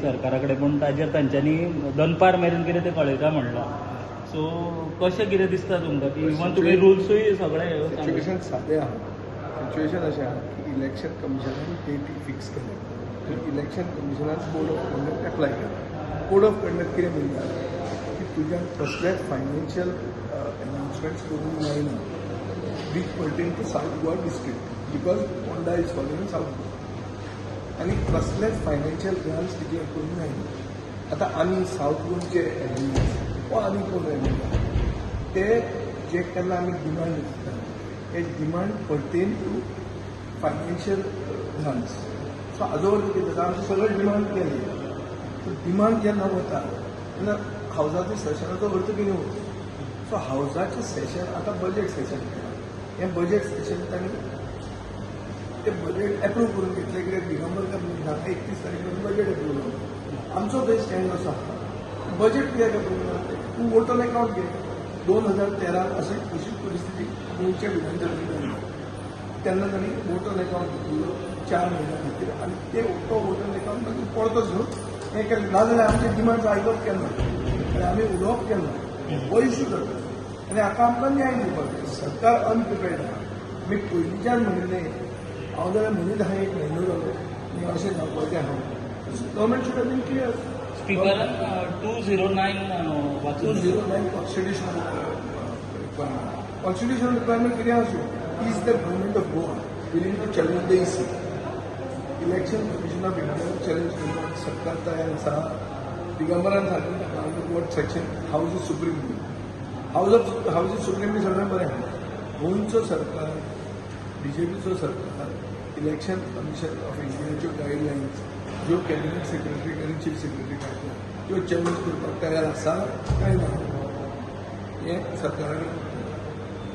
सरकारा कडेन पूण ताजेर तांच्यांनी दनपार मेरेन कितें तें कळयता म्हणलां. सो कशें कितें दिसता तुमकां की इवन तुमी रुल्सूय सगळे सिच्युएशन सादें आहा. सिच्युएशन अशें आहा की इलेक्शन कमिशनान डेटी फिक्स केल्या. इलेक्शन कमिशनान कोड ऑफ कंडक्ट एप्लाय केला. कोड ऑफ कंडक्ट कितें म्हणटा की तुज्यान कसलेच फायनान्शियल अनाउन्समेंट्स करूंक जायना which pertain to south Goa district because Ponda is following south Goa. आनी कसलेच फायनान्शियल ग्रांट्स तिजेर करूंक जायना. आतां आमी साऊथ गोवनचे एलिमेंट्स वा आनी कोण एलिमेंट ते जे केन्ना आमी डिमांड करता हे demand pertain to financial grants. So हाजो अर्थ कितें जाता आमचे सगळे डिमांड केले. सो डिमांड जेन्ना वता तेन्ना हावजाचो सेशनाचो अर्थ कितें वता. सो हावजाचें सेशन आतां बजेट सेशन केलां. हें बजेट सेशन तांणी ते बजेट एप्रूव करून घेतले कित्याक दिगंबर म्हणटा 31 तारीख बजेट एप्रूव जालो. आमचो थंय स्टँड असो आसा बजेट कित्याक एप्रूव जाता तूं वोटर अकावंट घे. 2013 अशी परिस्थिती गोंयच्या विधानसभेत जाली तेन्ना तांणी वोटर अकावंट घेतिल्लो 4 म्हयन्या खातीर आनी तो वोटर अकावंट मागीर परतोच घेवन हें केलें. नाजाल्यार आमचे डिमांड आयकप केन्ना आनी आमी उलोवप केन्ना हो इश्यू जाता. आनी हाका आमकां न्याय दिवपाक जाय. सरकार अनप्रिपेर्ड आहा. आमी पयलींच्यान म्हणिल्लें हांव जाल्यार म्हणीत आहा 1 म्हयनो जालो आनी अशें जावपाचें आहा. Government should have been clear. स्पिकरान 209 वाचून 209 कॉन्स्टिट्यूशनल रिक्वायरमेंट कितें आसूं is the government of Goa willing to challenge the EC. Election commission of India challenge करपाक सरकार तयार आसा. दिगंबरान सांगिल्लें what section house is supreme court. House is supreme बी सगळें बरें आहा. गोंयचो सरकार बीजेपीचो सरकार इलेक्शन कमिशन ऑफ इंडियाच्यो गायडलायन्स ज्यो कॅबिनेट सेक्रेटरी आनी चीफ सेक्रेटरी काडटा त्यो चॅलेंज करपाक तयार आसा काय ना हें सरकारान